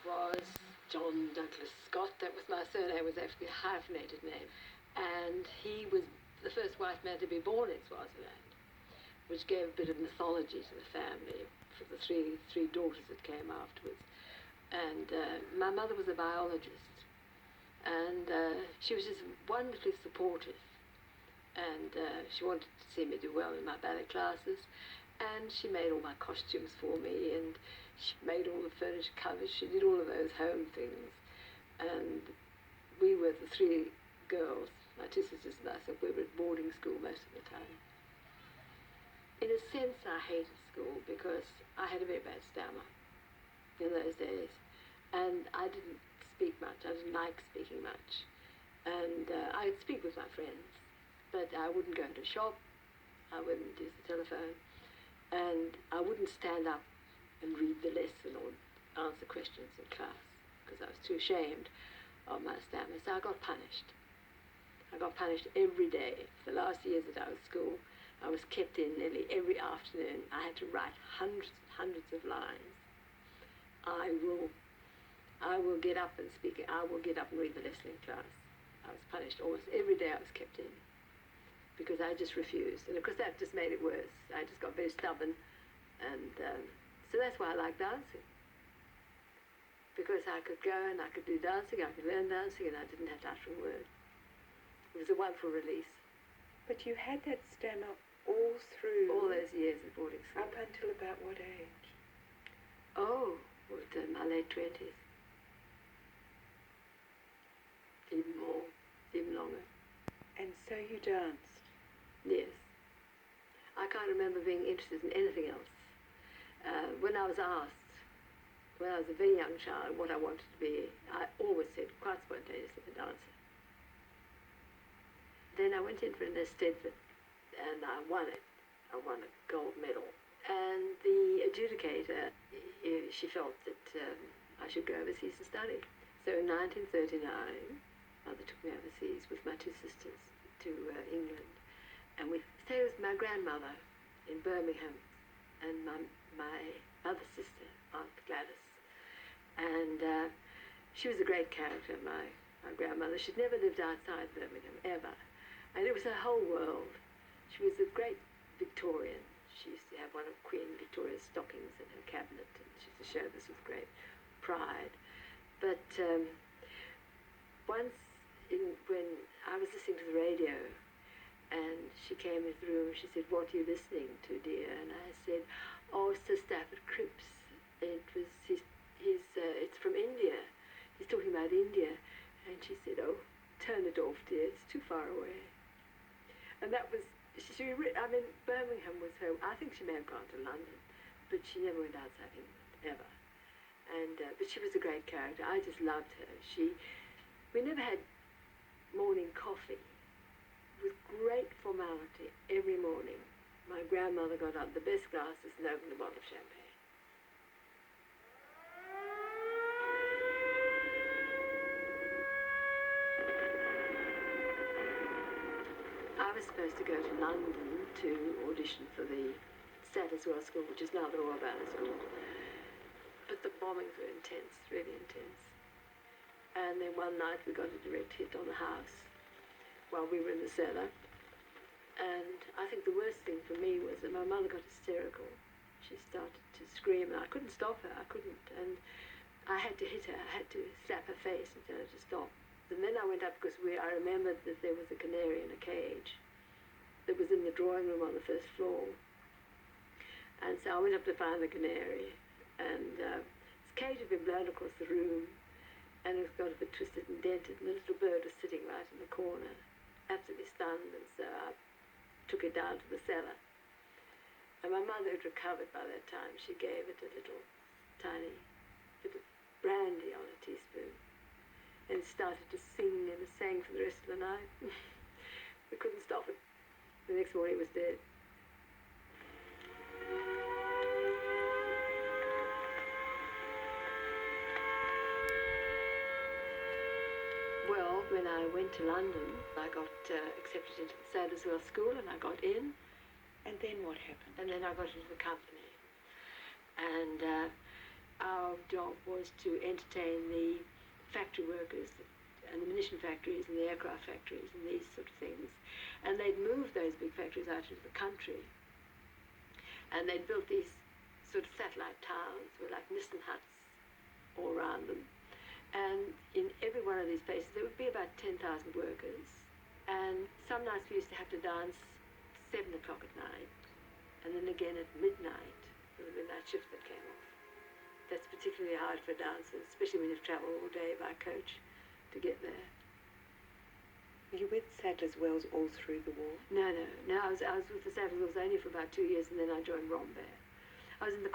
was John Douglas Scott. That was my surname, was actually a hyphenated name. And he was the first white man to be born in Swaziland, which gave a bit of mythology to the family for the three daughters that came afterwards. And my mother was a biologist, and she was just wonderfully supportive. And she wanted to see me do well in my ballet classes, and she made all my costumes for me, and she made all the furniture covers. She did all of those home things. And we were the three girls, my two sisters and myself. We were at boarding school most of the time. In a sense, I hated school because I had a very bad stammer in those days, and I didn't speak much. I didn't like speaking much, and I'd speak with my friends, but I wouldn't go to a shop, I wouldn't use the telephone, and I wouldn't stand up and read the lesson or answer questions in class because I was too ashamed of my stammer. So I got punished. I got punished every day. For the last years that I was at school, I was kept in nearly every afternoon. I had to write hundreds and hundreds of lines. I will get up and speak. I will get up and read the lesson in class. I was punished almost every day. I was kept in because I just refused. And of course that just made it worse. I just got very stubborn. And so that's why I like dancing. Because I could go and I could do dancing, I could learn dancing, and I didn't have to utter a word. It was a wonderful release. But you had that stammer all through? All those years at boarding school. Up until about what age? Oh, my late 20s. Even more, even longer. And so you danced? Yes. I can't remember being interested in anything else. When I was asked, when I was a very young child, what I wanted to be, I always said quite spontaneously a dancer. Then I went in for an Estedford and I won it. I won a gold medal. And the adjudicator, she felt that I should go overseas and study. So in 1939, Mother took me overseas with my two sisters to England. And we stayed with my grandmother in Birmingham and my other sister, Aunt Gladys. And she was a great character, my grandmother. She'd never lived outside Birmingham, ever. And it was her whole world. She was a great Victorian. She used to have one of Queen Victoria's stockings in her cabinet, and she used to show this with great pride. But once, when I was listening to the radio, and she came into the room, she said, "What are you listening to, dear?" And I said, "Oh, Sir Stafford Cripps. It's from India. He's talking about India." And she said, "Oh, turn it off, dear. It's too far away." And that was, Birmingham was her. I think she may have gone to London, but she never went outside England, ever. And but she was a great character. I just loved her. We never had morning coffee. With great formality, every morning, my grandmother got out the best glasses and opened a bottle of champagne. I was supposed to go to London to audition for the Statuswell School, which is now the Royal Ballet School. But the bombings were intense, really intense. And then one night we got a direct hit on the house while we were in the cellar. And I think the worst thing for me was that my mother got hysterical. She started to scream, and I couldn't stop her. I couldn't. And I had to hit her. I had to slap her face and tell her to stop. And then I went up because I remembered that there was a canary in a cage that was in the drawing room on the first floor. And so I went up to find the canary, and this cage had been blown across the room, and it got a bit twisted and dented, and the little bird was sitting right in the corner, absolutely stunned. And so I took it down to the cellar. And my mother had recovered by that time. She gave it a little tiny bit of brandy on a teaspoon, and it started to sing, and it sang for the rest of the night. We couldn't stop it. The next morning it was dead. Well, when I went to London, I got accepted into the Statuswell School, and I got in. And then what happened? And then I got into the company. And our job was to entertain the factory workers and the munition factories and the aircraft factories and these sort of things. And they'd moved those big factories out into the country. And they'd built these sort of satellite towns with like Nissen huts all around them. And in every one of these places, there would be about 10,000 workers. And some nights we used to have to dance 7 o'clock at night, and then again at midnight, for the midnight shift that came off. That's particularly hard for dancers, especially when you've travelled all day by coach to get there. Were you with Sadler's Wells all through the war? No, I was with the Sadler's Wells only for about 2 years, and then I joined Rombear. I was in the